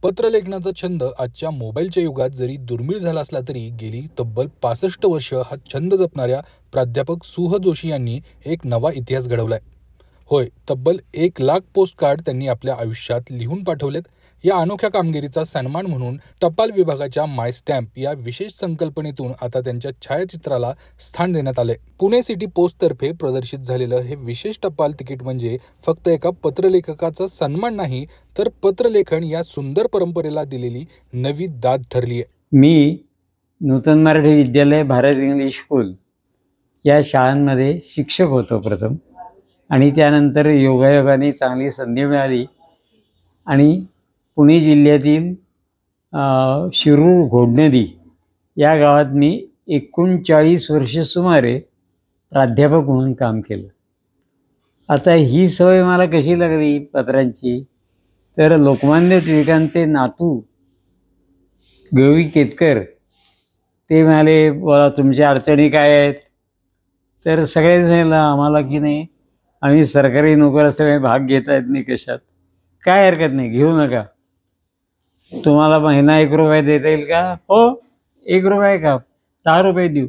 पत्रलेखनाचा छंद आजच्या मोबाईलच्या युगात जरी दुर्मिळ झाला असला तरी गेली तब्बल 65 वर्ष हा छंद जपणाऱ्या प्राध्यापक सुह जोशी यांनी एक नवा इतिहास घडवलाय. होय, तब्बल 1,00,000 पोस्टकार्ड त्यांनी आपल्या आयुष्यात लिहून पाठवलेत. या अनोख्या कामगिरीचा सन्मान म्हणून टपाल विभागाच्या माय स्टॅम्प या विशेष संकल्पनेतून आता त्यांच्या छायाचित्राला स्थान देण्यात आले. पुणे सिटी पोस्टतर्फे प्रदर्शित झालेलं हे विशेष टपाल तिकीट म्हणजे फक्त एका पत्रलेखकाचा सन्मान नाही, तर पत्रलेखन या सुंदर परंपरेला दिलेली नवी दाद ठरली आहे. मी नूतन मराठी विद्यालय, भारत इंग्लिश स्कूल या शाळांमध्ये शिक्षक होतो प्रथम, आणि त्यानंतर योगायोगाने चांगली संधी मिळाली आणि पुणे जिल्ह्यातील शिरूर घोडनदी या गावात मी 39 वर्ष सुमारे प्राध्यापक म्हणून काम केलं. आता ही सवय मला कशी लागली पत्रांची, तर लोकमान्य टिळकांचे नातू गवी केतकर ते म्हणाले, बोला तुमच्या अडचणी काय आहेत. तर सगळ्यांनी सांगितलं आम्हाला की नाही, आम्ही सरकारी नोकर असल्यामुळे भाग घेता येत नाही कशात. काय हरकत नाही, घेऊ नका. तुम्हाला महिना 1 रुपया देता येईल का? हो, 1 रुपया का, 10 रुपये देऊ.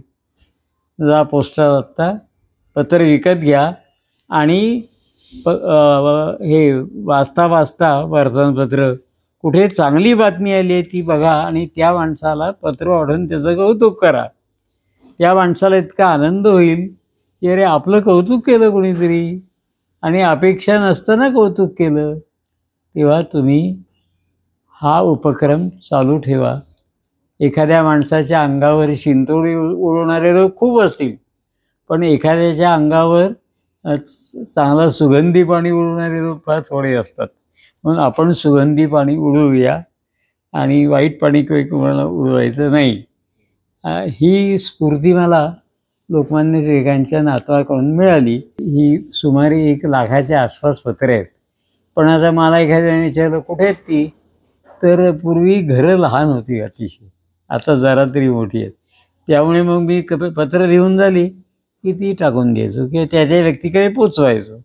जा पोस्टात आत्ता पत्र विकत घ्या आणि हे वाचता वाचता वर्तमानपत्र कुठे चांगली बातमी आली आहे ती बघा आणि त्या माणसाला पत्र वाढून त्याचं कौतुक करा. त्या माणसाला इतका आनंद होईल की अरे आपलं कौतुक केलं कोणीतरी, आणि अपेक्षा नसताना कौतुक केलं. तेव्हा तुम्ही हा उपक्रम चालू ठेवा. एखाद्या माणसाच्या अंगावर शिंतोडी उडवणारे लोक खूप असतील, पण एखाद्याच्या अंगावर चांगला सुगंधी पाणी उडवणारे लोक फार थोडे असतात. म्हणून आपण सुगंधी पाणी उडवूया आणि वाईट पाणी कोणाला उडवायचं नाही. ही स्फूर्ती मला लोकमान्य टिळकांच्या नातवाकडून मिळाली. ही सुमारे 1,00,000च्या आसपास पत्रे आहेत. पण आता मला एखाद्याने विचारलं कुठे आहेत ती, तर पूर्वी घरं लहान होती अतिशय, आता जरा तरी मोठी आहेत. त्यामुळे मग मी पत्र लिहून झाली की ती टाकून द्यायचो किंवा त्या व्यक्तीकडे पोचवायचो.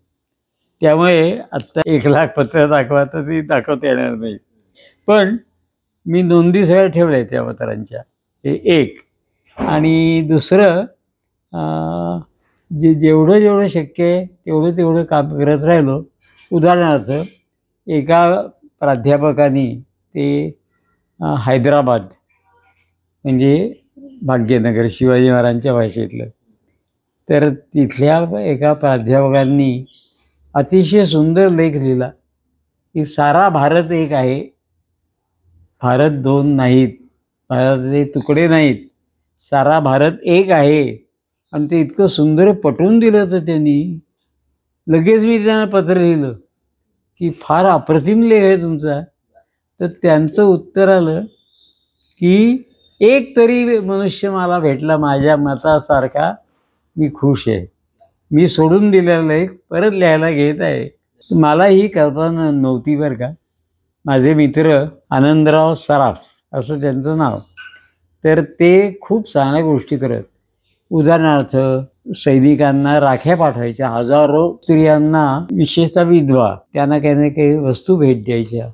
त्यामुळे आत्ता 1,00,000 पत्र दाखवा तर ती दाखवता येणार नाही. पण मी नोंदी सगळ्या ठेवल्या त्या पत्रांच्या. हे एक. आणि दुसरं, जेवढं शक्य आहे तेवढं काम करत राहिलो. उदाहरणार्थ, एका प्राध्यापकाने ते हैदराबाद म्हणजे भाग्यनगर शिवाजी महाराजांच्या भाषेतलं, तर तिथल्या एका प्राध्यापकांनी अतिशय सुंदर लेख लिहिला की सारा भारत एक आहे, भारत 2 नाहीत, भारताचे तुकडे नाहीत, सारा भारत एक आहे. आणि ते इतकं सुंदर पटवून दिलं होतं त्यांनी. लगेच मी त्यांना पत्र लिहिलं की फार अप्रतिम लेख आहे तुमचा. तर त्यांचं उत्तर आलं की एक तरी मनुष्य मला भेटला माझ्या मतासारखा, मी खुश आहे. मी सोडून दिलेला लेख परत लिहायला घेत आहे. मला ही कल्पना नव्हती बरं का. माझे मित्र आनंदराव सराफ असं त्यांचं नाव, तर ते खूप चांगल्या गोष्टी करत. उदाहरणार्थ, सैनिकांना राख्या पाठवायच्या, हजारो स्त्रियांना, विशेषतः विधवा, त्यांना काही ना काही वस्तू भेट द्यायच्या.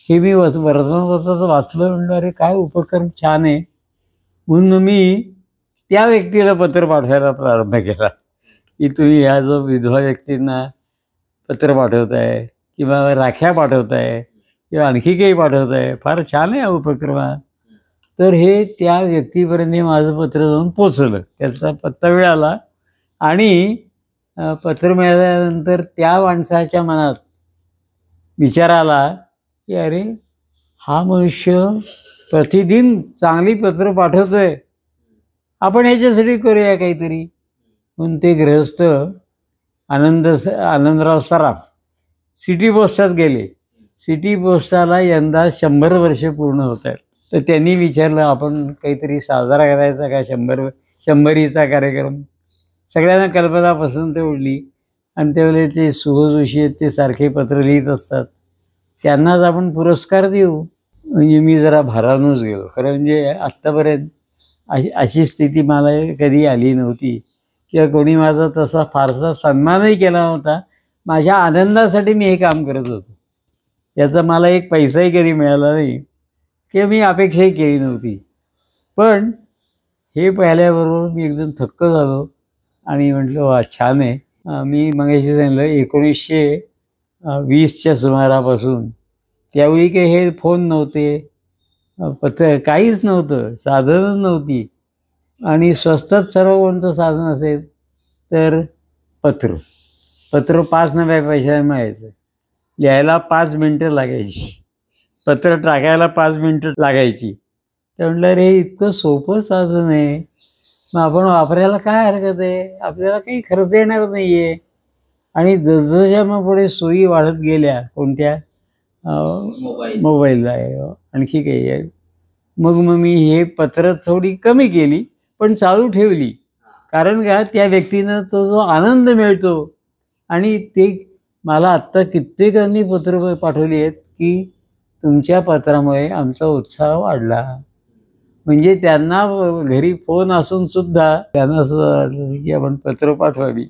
हे मी वर्तमानपत्राचं वाचलं, म्हणलं अरे काय उपक्रम छान आहे. म्हणून मी त्या व्यक्तीला पत्र पाठवायला प्रारंभ केला की तुम्ही ह्या जो विधवा व्यक्तींना पत्र पाठवत आहे किंवा राख्या पाठवत आहे किंवा आणखी काही पाठवत आहे, फार छान आहे हा उपक्रम. तर हे त्या व्यक्तीपर्यंत माझं पत्र जाऊन पोचलं, त्याचा पत्ता मिळाला. आणि पत्र मिळाल्यानंतर त्या माणसाच्या मनात विचार आला की अरे हा मनुष्य प्रतिदिन चांगली पत्र पाठवतोय, आपण ह्याच्यासाठी करूया काहीतरी. म्हणून ते गृहस्थ आनंदराव सराफ सिटी पोस्टात गेले. सिटी पोस्टाला यंदा 100 वर्ष पूर्ण होत आहेत. तर त्यांनी विचारलं आपण काहीतरी साजरा करायचा का, 100वीचा कार्यक्रम. सगळ्यांना कल्पना पसंत उडली. आणि त्यावेळेला ते सुह जोशी आहेत, ते सारखे पत्र लिहित असतात, त्यांनाच आपण पुरस्कार देऊ. म्हणजे मी जरा भारावूनच गेलो खरं. म्हणजे आत्तापर्यंत अशी स्थिती मला कधी आली नव्हती किंवा कोणी माझा तसा फारसा सन्मानही केला नव्हता. माझ्या आनंदासाठी मी हे काम करत होतो. याचा मला एक पैसाही कधी मिळाला नाही किंवा मी अपेक्षाही केली नव्हती. पण हे पाहिल्याबरोबर मी एकदम थक्क झालो आणि म्हटलं वा छान आहे. मी मगाशी सांगितलं 1920च्या सुमारापासून, त्यावेळी काही हे फोन नव्हते, पत्र काहीच नव्हतं, साधनच नव्हती. आणि स्वस्तात सर्व कोणतं साधन असेल तर पत्र. पत्र 5 नव्या पैशाने मिळायचं. लिहायला 5 मिनटं लागायची, पत्र टाकायला 5 मिनटं लागायची. तर म्हटलं अरे हे इतकं सोपं साधन आहे, मग आपण वापरायला काय हरकत आहे, आपल्याला काही खर्च येणार नाही आहे. आणि जसजशा मग पुढे सोयी वाढत गेल्या कोणत्या मोबाईल आहे आणखी काही आहे, मग मी हे पत्र थोडी कमी केली पण चालू ठेवली. कारण का त्या व्यक्तीनं तो जो आनंद मिळतो, आणि ते मला आत्ता कित्येकांनी पत्र पाठवली आहेत की तुमच्या पत्रामुळे आमचा उत्साह वाढला. म्हणजे त्यांना घरी फोन असून सुद्धा त्यांना असं वाटलं की आपण पत्र पाठवावी.